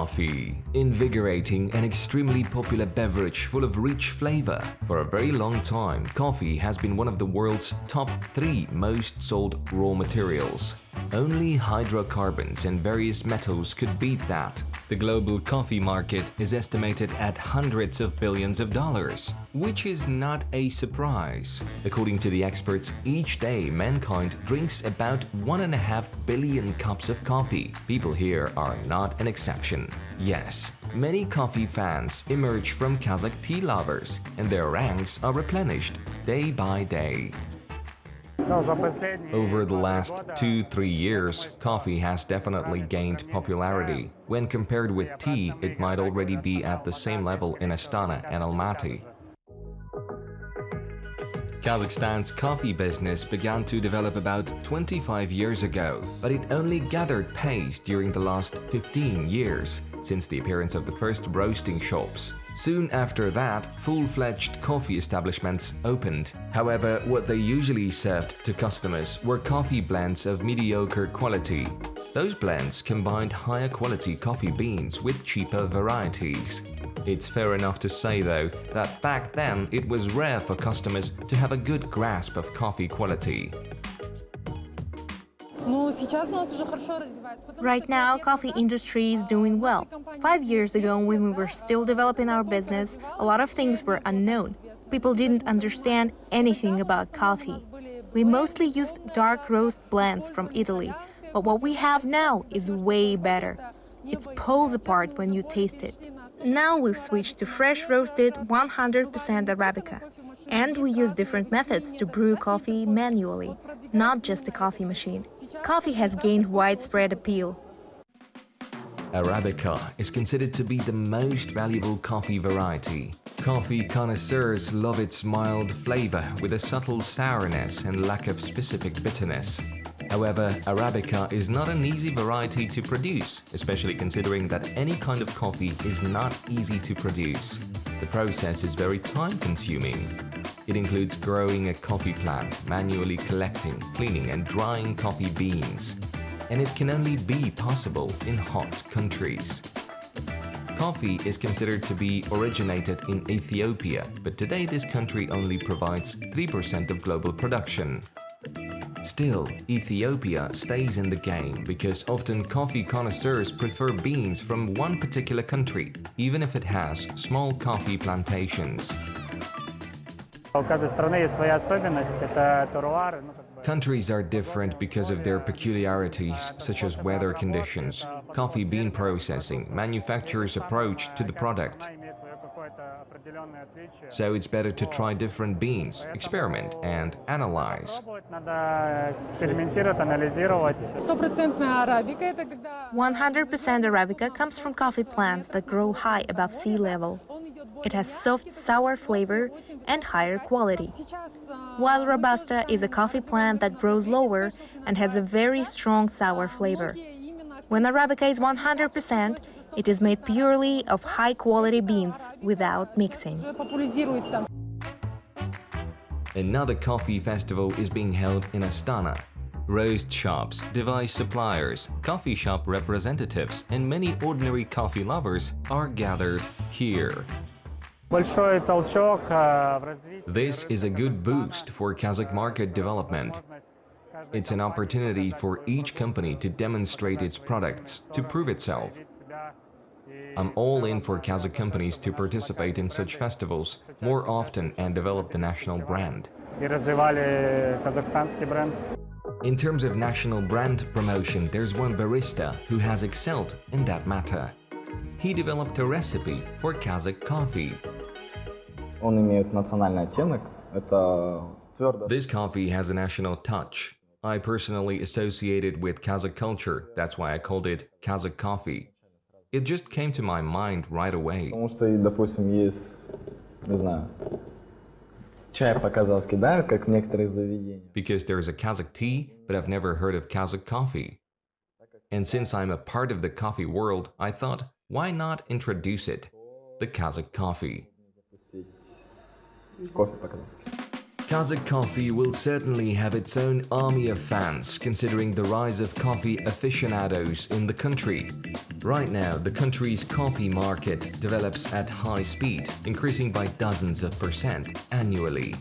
Coffee. Invigorating and extremely popular beverage full of rich flavor. For a very long time, coffee has been one of the world's top 3 most sold raw materials. Only hydrocarbons and various metals could beat that. The global coffee market is estimated at hundreds of billions of dollars, which is not a surprise. According to the experts, each day mankind drinks about 1.5 billion cups of coffee. People here are not an exception. Yes, many coffee fans emerge from Kazakh tea lovers, and their ranks are replenished day by day. Over the last 2-3 years, coffee has definitely gained popularity. When compared with tea, it might already be at the same level in Astana and Almaty. Kazakhstan's coffee business began to develop about 25 years ago, but it only gathered pace during the last 15 years, since the appearance of the first roasting shops. Soon after that, full-fledged coffee establishments opened. However, what they usually served to customers were coffee blends of mediocre quality. Those blends combined higher quality coffee beans with cheaper varieties. It's fair enough to say, though, that back then it was rare for customers to have a good grasp of coffee quality. Right now, coffee industry is doing well. 5 years ago, when we were still developing our business, a lot of things were unknown. People didn't understand anything about coffee. We mostly used dark roast blends from Italy, but what we have now is way better. It's poles apart when you taste it. Now we've switched to fresh roasted 100% Arabica. And we use different methods to brew coffee manually, not just a coffee machine. Coffee has gained widespread appeal. Arabica is considered to be the most valuable coffee variety. Coffee connoisseurs love its mild flavor with a subtle sourness and lack of specific bitterness. However, Arabica is not an easy variety to produce, especially considering that any kind of coffee is not easy to produce. The process is very time-consuming. It includes growing a coffee plant, manually collecting, cleaning and drying coffee beans. And it can only be possible in hot countries. Coffee is considered to be originated in Ethiopia, but today this country only provides 3% of global production. Still, Ethiopia stays in the game because often coffee connoisseurs prefer beans from one particular country, even if it has small coffee plantations. Countries are different because of their peculiarities, such as weather conditions, coffee bean processing, manufacturers' approach to the product. So it's better to try different beans, experiment and analyze. 100% Arabica comes from coffee plants that grow high above sea level. It has soft, sour flavor and higher quality. While Robusta is a coffee plant that grows lower and has a very strong sour flavor. When Arabica is 100%, it is made purely of high-quality beans without mixing. Another coffee festival is being held in Astana. Roast shops, device suppliers, coffee shop representatives, and many ordinary coffee lovers are gathered here. This is a good boost for Kazakh market development. It's an opportunity for each company to demonstrate its products, to prove itself. I'm all in for Kazakh companies to participate in such festivals more often and develop the national brand. In terms of national brand promotion, there's one barista who has excelled in that matter. He developed a recipe for Kazakh coffee. This coffee has a national touch. I personally associate it with Kazakh culture, that's why I called it Kazakh coffee. It just came to my mind right away. Because there's a Kazakh tea, but I've never heard of Kazakh coffee. And since I'm a part of the coffee world, I thought, why not introduce it? The Kazakh coffee. Kazakh coffee will certainly have its own army of fans considering the rise of coffee aficionados in the country. Right now, the country's coffee market develops at high speed, increasing by dozens of % annually.